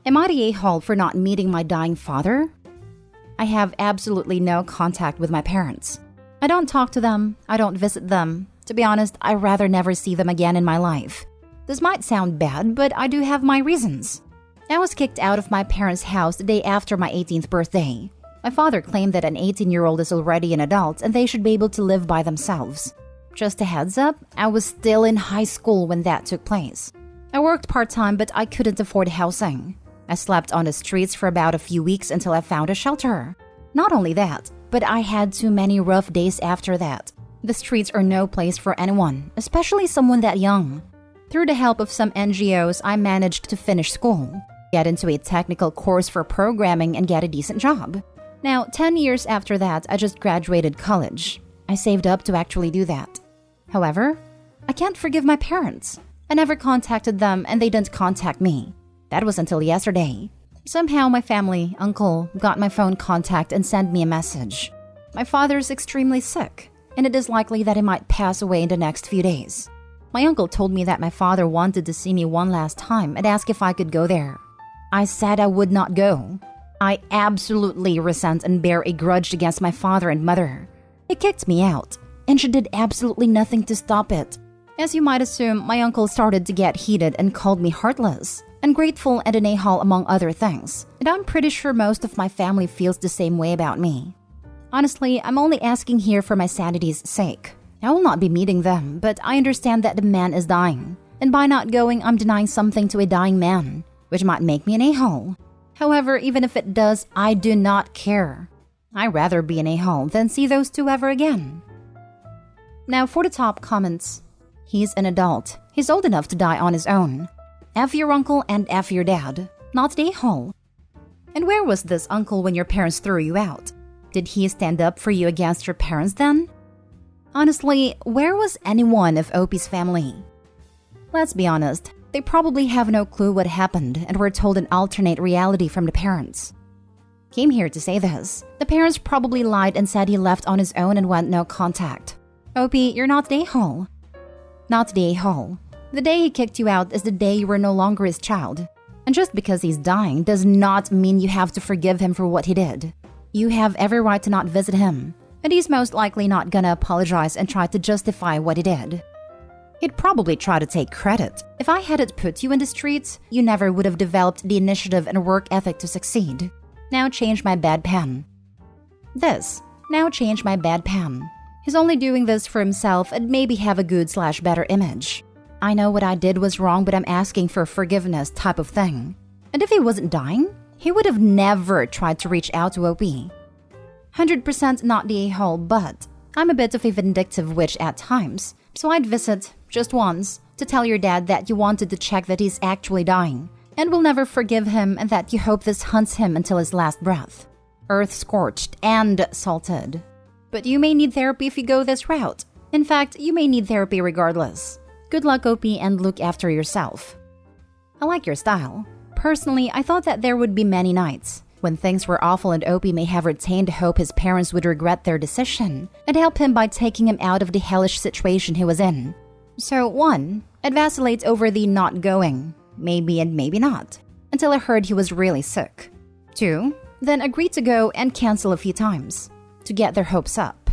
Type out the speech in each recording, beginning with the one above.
Am I the a-hole for not meeting my dying father? I have absolutely no contact with my parents. I don't talk to them. I don't visit them. To be honest, I'd rather never see them again in my life. This might sound bad, but I do have my reasons. I was kicked out of my parents' house the day after my 18th birthday. My father claimed that an 18-year-old is already an adult and they should be able to live by themselves. Just a heads up, I was still in high school when that took place. I worked part-time, but I couldn't afford housing. I slept on the streets for about a few weeks until I found a shelter. Not only that, but I had too many rough days after that. The streets are no place for anyone, especially someone that young. Through the help of some NGOs, I managed to finish school, get into a technical course for programming, and get a decent job. Now, 10 years after that, I just graduated college. I saved up to actually do that. However, I can't forgive my parents. I never contacted them and they didn't contact me. That was until yesterday. Somehow my family, uncle, got my phone contact and sent me a message. My father is extremely sick, and it is likely that he might pass away in the next few days. My uncle told me that my father wanted to see me one last time and asked if I could go there. I said I would not go. I absolutely resent and bear a grudge against my father and mother. He kicked me out, and she did absolutely nothing to stop it. As you might assume, my uncle started to get heated and called me heartless, ungrateful, and an a-hole among other things. And I'm pretty sure most of my family feels the same way about me. Honestly, I'm only asking here for my sanity's sake. I will not be meeting them, but I understand that the man is dying. And by not going, I'm denying something to a dying man, which might make me an a-hole. However, even if it does, I do not care. I'd rather be an a-hole than see those two ever again. Now for the top comments. He's an adult. He's old enough to die on his own. F your uncle and F your dad. Not the a-hole. And where was this uncle when your parents threw you out? Did he stand up for you against your parents then? Honestly, where was anyone of Opie's family? Let's be honest, they probably have no clue what happened and were told an alternate reality from the parents. Came here to say this. The parents probably lied and said he left on his own and went no contact. Opie, you're not the a-hole. Not the a-hole. The day he kicked you out is the day you were no longer his child. And just because he's dying does not mean you have to forgive him for what he did. You have every right to not visit him. And he's most likely not gonna apologize and try to justify what he did. He'd probably try to take credit. If I hadn't put you in the streets, you never would have developed the initiative and work ethic to succeed. Now change my bad pen. Now change my bad pen. He's only doing this for himself and maybe have a good/better image. I know what I did was wrong, but I'm asking for forgiveness type of thing. And if he wasn't dying, he would have never tried to reach out to OP. 100% not the a-hole, but I'm a bit of a vindictive witch at times, so I'd visit, just once, to tell your dad that you wanted to check that he's actually dying, and will never forgive him and that you hope this haunts him until his last breath. Earth-scorched and salted. But you may need therapy if you go this route. In fact, you may need therapy regardless. Good luck, OP, and look after yourself. I like your style. Personally, I thought that there would be many nights when things were awful and OP may have retained hope his parents would regret their decision and help him by taking him out of the hellish situation he was in. So 1, I'd vacillate over the not going, maybe and maybe not, until I heard he was really sick. 2, then agree to go and cancel a few times to get their hopes up.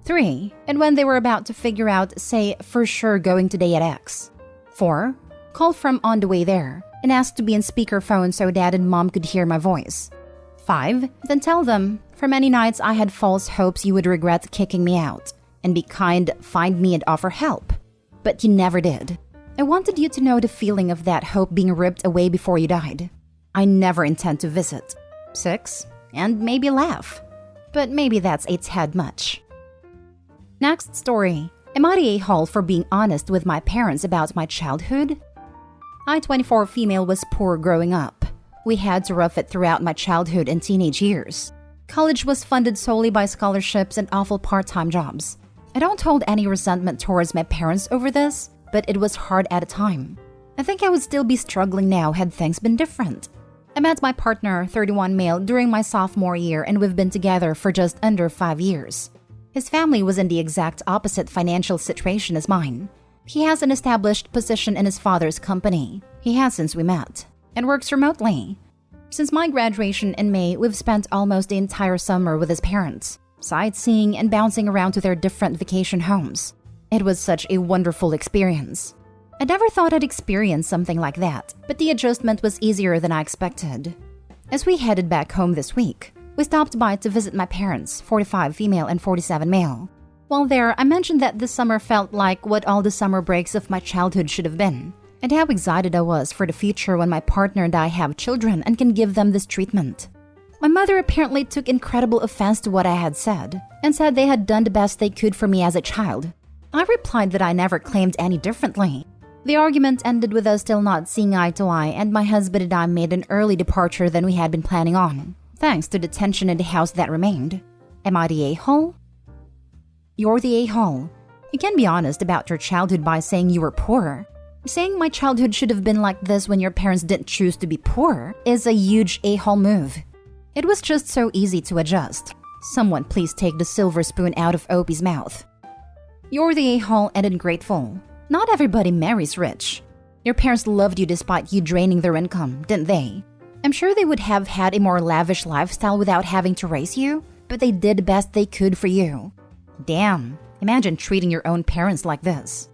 3, and when they were about to figure out, say for sure going today at X. 4, call from on the way there and ask to be in speakerphone so dad and mom could hear my voice. 5, then tell them, for many nights I had false hopes you would regret kicking me out, and be kind, find me and offer help. But you never did. I wanted you to know the feeling of that hope being ripped away before you died. I never intend to visit. 6, and maybe laugh. But maybe that's a tad much. Next story. Am I the a-hole for being honest with my parents about my childhood? I, 24 female, was poor growing up. We had to rough it throughout my childhood and teenage years. College was funded solely by scholarships and awful part-time jobs. I don't hold any resentment towards my parents over this, but it was hard at a time. I think I would still be struggling now had things been different. I met my partner, 31 male, during my sophomore year and we've been together for just under 5 years. His family was in the exact opposite financial situation as mine. He has an established position in his father's company. He has since we met, and works remotely. Since my graduation in May, we've spent almost the entire summer with his parents, sightseeing and bouncing around to their different vacation homes. It was such a wonderful experience. I never thought I'd experience something like that, but the adjustment was easier than I expected. As we headed back home this week, we stopped by to visit my parents, 45 female and 47 male. While there, I mentioned that this summer felt like what all the summer breaks of my childhood should have been, and how excited I was for the future when my partner and I have children and can give them this treatment. My mother apparently took incredible offense to what I had said, and said they had done the best they could for me as a child. I replied that I never claimed any differently. The argument ended with us still not seeing eye to eye, and my husband and I made an early departure than we had been planning on, thanks to the tension in the house that remained. Am I the a-hole? You're the a-hole. You can be honest about your childhood by saying you were poor. Saying my childhood should have been like this when your parents didn't choose to be poor is a huge a-hole move. It was just so easy to adjust. Someone please take the silver spoon out of Opie's mouth. You're the a-hole and ungrateful. Not everybody marries rich. Your parents loved you despite you draining their income, didn't they? I'm sure they would have had a more lavish lifestyle without having to raise you, but they did the best they could for you. Damn, imagine treating your own parents like this.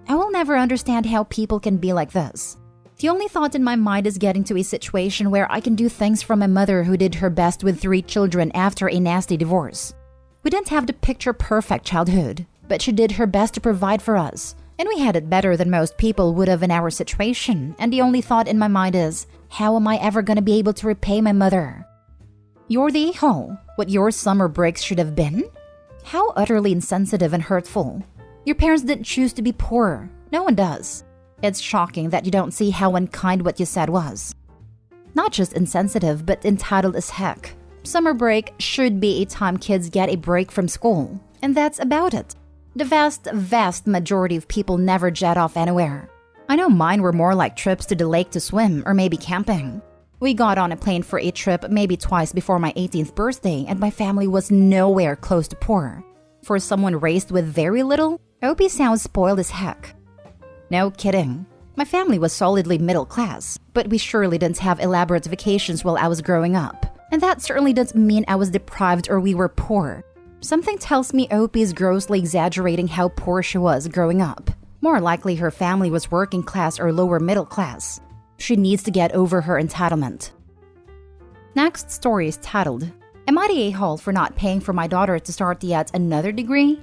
I will never understand how people can be like this. The only thought in my mind is getting to a situation where I can do things for my mother who did her best with 3 children after a nasty divorce. We didn't have the picture-perfect childhood, but she did her best to provide for us, and we had it better than most people would have in our situation, and the only thought in my mind is, how am I ever going to be able to repay my mother? You're the a-hole. What your summer breaks should have been? How utterly insensitive and hurtful. Your parents didn't choose to be poor. No one does. It's shocking that you don't see how unkind what you said was. Not just insensitive, but entitled as heck. Summer break should be a time kids get a break from school, and that's about it. The vast majority of people never jet off anywhere. I know mine were more like trips to the lake to swim or maybe camping. We got on a plane for a trip maybe twice before my 18th birthday, and my family was nowhere close to poor. For someone raised with very little, Opie sounds spoiled as heck. No kidding. My family was solidly middle class, but we surely didn't have elaborate vacations while I was growing up. And that certainly doesn't mean I was deprived or we were poor. Something tells me Opie is grossly exaggerating how poor she was growing up. More likely her family was working class or lower middle class. She needs to get over her entitlement. Next story is titled, Am I the a-hole for not paying for my daughter to start yet another degree?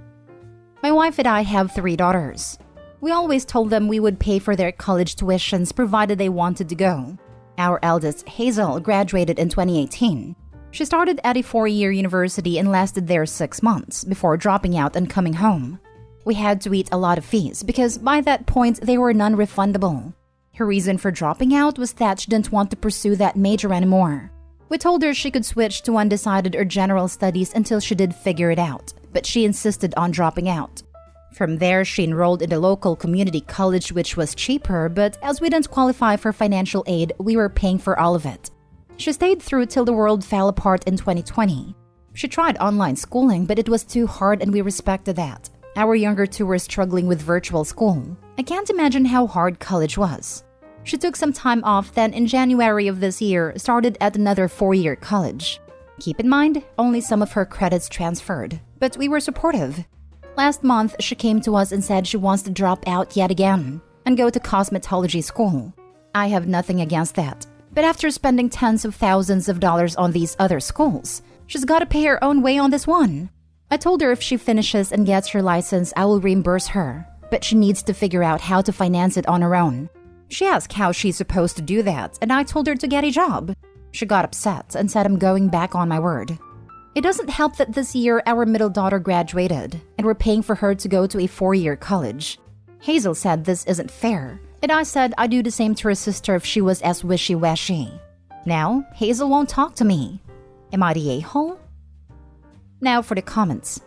My wife and I have 3 daughters. We always told them we would pay for their college tuitions provided they wanted to go. Our eldest, Hazel, graduated in 2018. She started at a 4-year university and lasted there 6 months before dropping out and coming home. We had to eat a lot of fees because by that point they were non-refundable. Her reason for dropping out was that she didn't want to pursue that major anymore. We told her she could switch to undecided or general studies until she did figure it out, but she insisted on dropping out. From there, she enrolled in the local community college, which was cheaper, but as we didn't qualify for financial aid, we were paying for all of it. She stayed through till the world fell apart in 2020. She tried online schooling, but it was too hard and we respected that. Our younger 2 were struggling with virtual school. I can't imagine how hard college was. She took some time off, then in January of this year, started at another 4-year college. Keep in mind, only some of her credits transferred, but we were supportive. Last month, she came to us and said she wants to drop out yet again and go to cosmetology school. I have nothing against that, but after spending tens of thousands of dollars on these other schools, she's got to pay her own way on this one. I told her if she finishes and gets her license, I will reimburse her, but she needs to figure out how to finance it on her own. She asked how she's supposed to do that, and I told her to get a job. She got upset and said I'm going back on my word. It doesn't help that this year our middle daughter graduated, and we're paying for her to go to a 4-year college. Hazel said this isn't fair, and I said I'd do the same to her sister if she was as wishy-washy. Now, Hazel won't talk to me. Am I the a-hole? Now for the comments.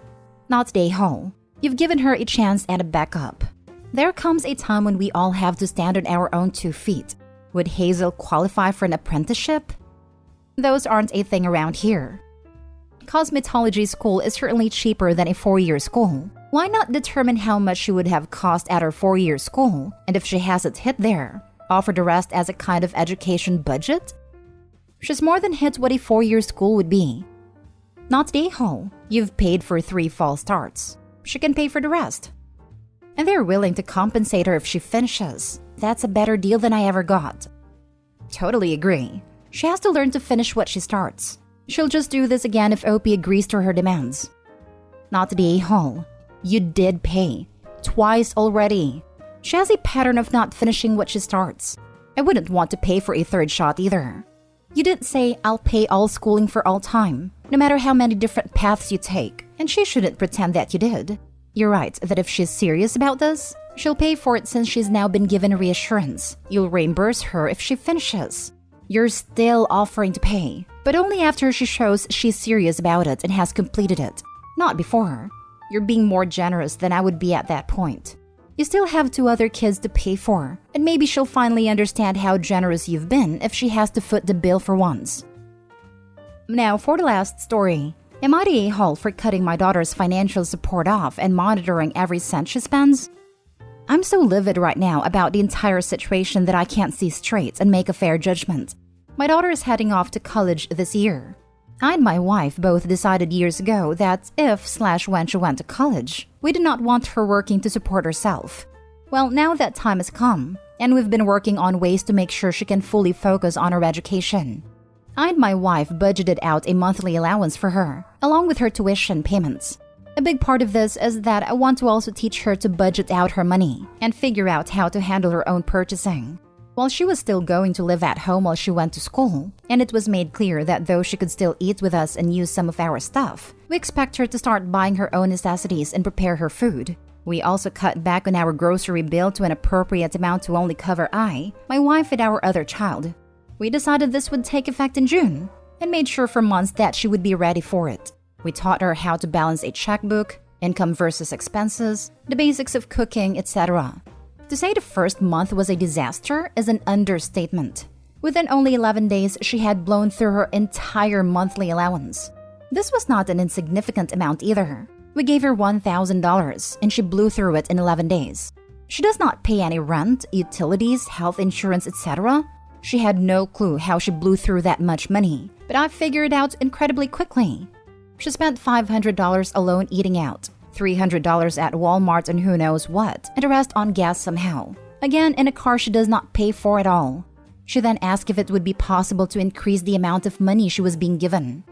Not the a-hole. You've given her a chance and a backup. There comes a time when we all have to stand on our own 2 feet. Would Hazel qualify for an apprenticeship? Those aren't a thing around here. Cosmetology school is certainly cheaper than a 4-year school. Why not determine how much she would have cost at her 4-year school, and if she hasn't hit there, offer the rest as a kind of education budget? She's more than hit what a 4-year school would be. Not the a-hole. You've paid for 3 false starts. She can pay for the rest. And they're willing to compensate her if she finishes. That's a better deal than I ever got. Totally agree. She has to learn to finish what she starts. She'll just do this again if OP agrees to her demands. Not the a-hole. You did pay. Twice already. She has a pattern of not finishing what she starts. I wouldn't want to pay for a 3rd shot either. You didn't say, I'll pay all schooling for all time, no matter how many different paths you take, and she shouldn't pretend that you did. You're right that if she's serious about this, she'll pay for it since she's now been given reassurance. You'll reimburse her if she finishes. You're still offering to pay, but only after she shows she's serious about it and has completed it, not before. You're being more generous than I would be at that point. You still have 2 other kids to pay for, and maybe she'll finally understand how generous you've been if she has to foot the bill for once. Now for the last story. Am I the a-hole for cutting my daughter's financial support off and monitoring every cent she spends? I'm so livid right now about the entire situation that I can't see straight and make a fair judgment. My daughter is heading off to college this year. I and my wife both decided years ago that if/when she went to college, we did not want her working to support herself. Well, now that time has come, and we've been working on ways to make sure she can fully focus on her education. I and my wife budgeted out a monthly allowance for her, along with her tuition payments. A big part of this is that I want to also teach her to budget out her money and figure out how to handle her own purchasing. While she was still going to live at home while she went to school, and it was made clear that though she could still eat with us and use some of our stuff, we expect her to start buying her own necessities and prepare her food. We also cut back on our grocery bill to an appropriate amount to only cover I, my wife, and our other child. We decided this would take effect in June, and made sure for months that she would be ready for it. We taught her how to balance a checkbook, income versus expenses, the basics of cooking, etc. To say the first month was a disaster is an understatement. Within only 11 days, she had blown through her entire monthly allowance. This was not an insignificant amount either. We gave her $1,000, and she blew through it in 11 days. She does not pay any rent, utilities, health insurance, etc. She had no clue how she blew through that much money, but I figured it out incredibly quickly. She spent $500 alone eating out, $300 at Walmart and who knows what, and the rest on gas somehow. Again, in a car she does not pay for at all. She then asked if it would be possible to increase the amount of money she was being given.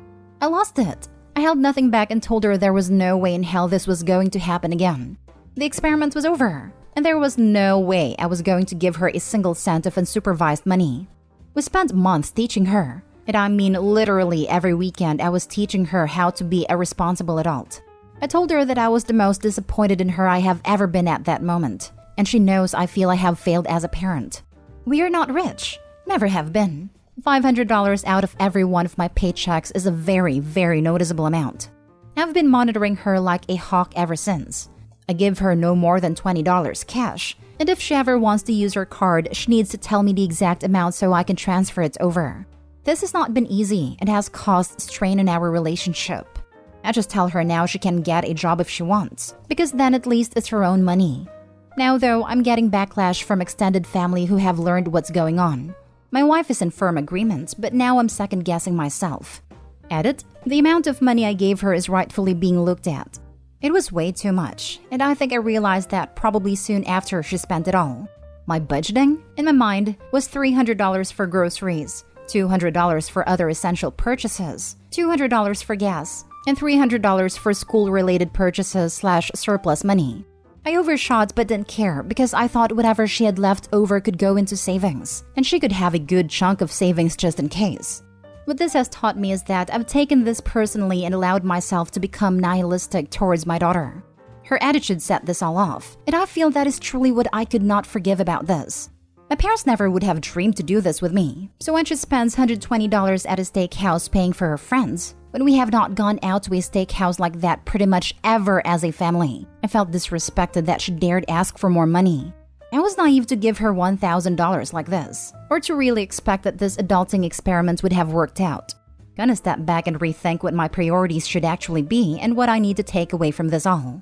I lost it. I held nothing back and told her there was no way in hell this was going to happen again. The experiment was over, and there was no way I was going to give her a single cent of unsupervised money. We spent months teaching her, and I mean literally every weekend I was teaching her how to be a responsible adult. I told her that I was the most disappointed in her I have ever been at that moment, and she knows I feel I have failed as a parent. We are not rich, never have been. $500 out of every one of my paychecks is a very, very noticeable amount. I've been monitoring her like a hawk ever since. I give her no more than $20 cash, and if she ever wants to use her card, she needs to tell me the exact amount so I can transfer it over. This has not been easy and has caused strain in our relationship. I just tell her now she can get a job if she wants, because then at least it's her own money. Now though, I'm getting backlash from extended family who have learned what's going on. My wife is in firm agreement, but now I'm second-guessing myself. Edit, the amount of money I gave her is rightfully being looked at. It was way too much, and I think I realized that probably soon after she spent it all. My budgeting, in my mind, was $300 for groceries, $200 for other essential purchases, $200 for gas, and $300 for school-related purchases/surplus money. I overshot but didn't care because I thought whatever she had left over could go into savings, and she could have a good chunk of savings just in case. What this has taught me is that I've taken this personally and allowed myself to become nihilistic towards my daughter. Her attitude set this all off, and I feel that is truly what I could not forgive about this. My parents never would have dreamed to do this with me, so when she spends $120 at a steakhouse paying for her friends, when we have not gone out to a steakhouse like that pretty much ever as a family, I felt disrespected that she dared ask for more money. I was naive to give her $1,000 like this, or to really expect that this adulting experiment would have worked out. Gonna step back and rethink what my priorities should actually be and what I need to take away from this all.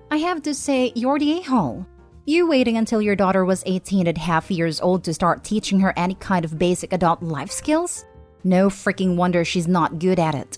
I have to say, you're the a-hole. You waiting until your daughter was 18.5 years old to start teaching her any kind of basic adult life skills? No freaking wonder she's not good at it.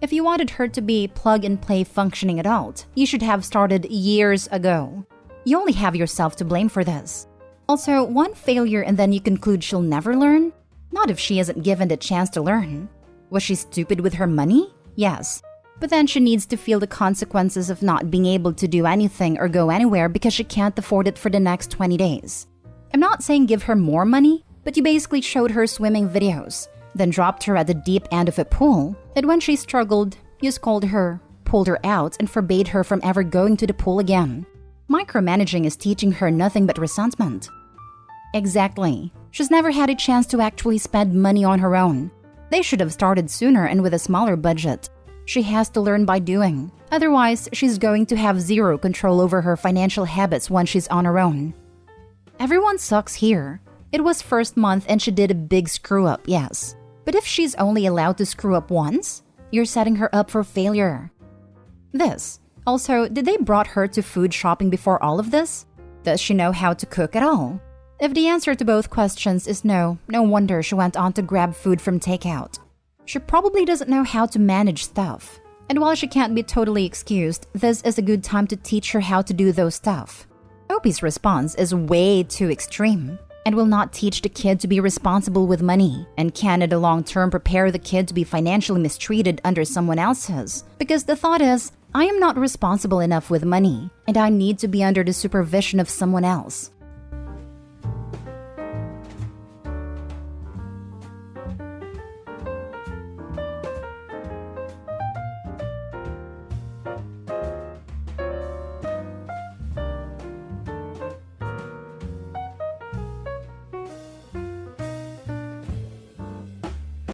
If you wanted her to be plug-and-play functioning adult, you should have started years ago. You only have yourself to blame for this. Also, one failure and then you conclude she'll never learn? Not if she isn't given the chance to learn. Was she stupid with her money? Yes. But then she needs to feel the consequences of not being able to do anything or go anywhere because she can't afford it for the next 20 days. I'm not saying give her more money, but you basically showed her swimming videos, then dropped her at the deep end of a pool, and when she struggled, you scolded her, pulled her out, and forbade her from ever going to the pool again. Micromanaging is teaching her nothing but resentment. Exactly. She's never had a chance to actually spend money on her own. They should have started sooner and with a smaller budget. She has to learn by doing. Otherwise, she's going to have zero control over her financial habits once she's on her own. Everyone sucks here. It was first month and she did a big screw up, yes. But if she's only allowed to screw up once, you're setting her up for failure. This. Also, did they brought her to food shopping before all of this? Does she know how to cook at all? If the answer to both questions is no, no wonder she went on to grab food from takeout. She probably doesn't know how to manage stuff. And while she can't be totally excused, this is a good time to teach her how to do those stuff. Opie's response is way too extreme and will not teach the kid to be responsible with money and can in the long term prepare the kid to be financially mistreated under someone else's. Because the thought is, I am not responsible enough with money and I need to be under the supervision of someone else.